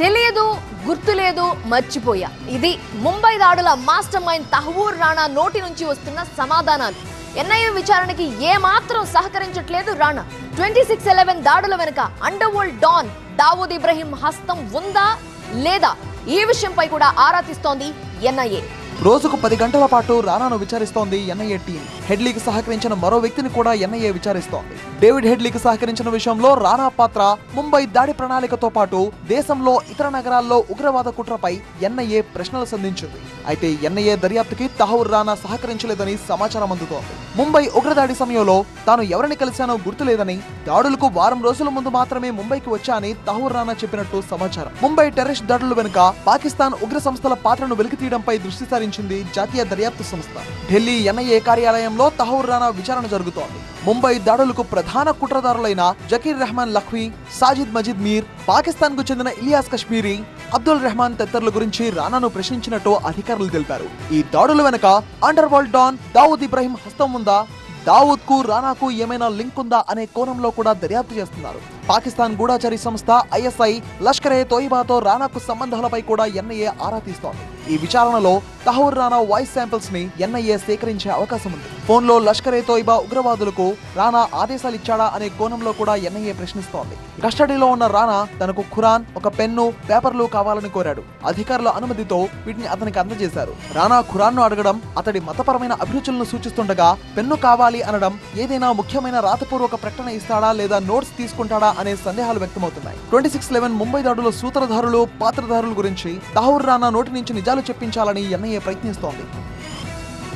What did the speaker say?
తెలియదు, గుర్తులేదు, మర్చిపోయా. ఇది ముంబై దాడుల మాస్టర్ మైండ్ తహవూర్ రాణా నోటి నుంచి వస్తున్న సమాధానాలు. ఎన్ఐఏ విచారణకి ఏమాత్రం సహకరించట్లేదు రాణా. 26/11 దాడుల వెనుక under world don Dawood Ibrahim హస్తం ఉందా లేదా ఈ విషయంపై కూడా ఆరా తీస్తోంది ఎన్ఐఏ. రోజుకు 10 గంటల పాటు రానాను విచారిస్తోంది ఎన్ఐఏ టీం. హెడ్లీకి సహకరించిన మరో వ్యక్తిని కూడా ఎన్ఐఏ విచారిస్తోంది. డేవిడ్ హెడ్లీకి సహకరించిన విషయంలో రానా పాత్ర, ముంబై దాడి ప్రణాళికతో పాటు దేశంలో ఇతర నగరాల్లో ఉగ్రవాద కుట్రపై ఎన్ఐఏ ప్రశ్నలు సంధించింది. అయితే ఎన్ఐఏ దర్యాప్తుకి తహవూర్ రానా సహకరించలేదని సమాచారం అందుతోంది. ముంబై ఉగ్రదాడి సమయంలో తాను ఎవరిని కలిశానో గుర్తులేదని, దాడులకు వారం రోజుల ముందు మాత్రమే ముంబైకి వచ్చానని తహవూర్ రానా చెప్పినట్టు సమాచారం. ముంబై టెర్రరిస్ట్ దాడుల వెనుక పాకిస్తాన్ ఉగ్ర సంస్థల పాత్రను వెలికితీయడంపై దృష్టి సారించింది జాతీయ దర్యాప్తు సంస్థ. ఢిల్లీ ఎన్ఐఏ కార్యాలయంలో తహవూర్ రానా విచారణ జరుగుతోంది. ముంబై దాడులకు ప్రధాన కుట్రదారులైన జకీర్ రెహమాన్ లఖ్వీ, సాజిద్ మజీద్ మీర్, పాకిస్తాన్ కు చెందిన ఇలియాస్ కశ్మీరీ, అబ్దుల్ రెహమాన్ తదితరుల గురించి రానాను ప్రశ్నించినట్టు అధికారులు తెలిపారు. ఈ దాడుల వెనుక under world don Dawood Ibrahim హస్తం ఉందా, దావూద్ కు రానాకు ఏమైనా లింక్ ఉందా అనే కోణంలో కూడా దర్యాప్తు చేస్తున్నారు. పాకిస్తాన్ గూఢాచారి సంస్థ ఐఎస్ఐ, లష్కరే తోయిబాతో రానాకు సంబంధాలపై కూడా ఎన్ఐఏ ఆరా తీస్తోంది. ఈ విచారణలో తహవూర్ రానా వాయిస్ శాంపిల్స్ ని ఎన్ఐఏ సేకరించే అవకాశం ఉంది. ఫోన్లో లష్కరే తోయిబా ఉగ్రవాదులకు రానా ఆదేశాలు ఇచ్చాడా అనే కోణంలో కూడా ఎన్ఐఏ ప్రశ్నిస్తోంది. కస్టడీలో ఉన్న రానా తనకు ఖురాన్, ఒక పెన్ను, పేపర్లు కావాలని కోరాడు. అధికారుల అనుమతితో వీటిని అతనికి అందజేశారు. రానా ఖురాన్ ను అడగడం అతడి మతపరమైన అభిరుచులను సూచిస్తుండగా, పెన్ను కావాలి అనడం ఏదైనా ముఖ్యమైన రాతపూర్వక ప్రకటన ఇస్తాడా లేదా నోట్స్ తీసుకుంటాడా అనే సందేహాలు వ్యక్తమవుతున్నాయి. 26/11 ముంబై దాడుల సూత్రధారులు, పాత్రధారుల గురించి తహవూర్ రానా నోటి నుంచి నిజాలు చెప్పించాలని ఎన్ఐఏ ప్రయత్నిస్తోంది.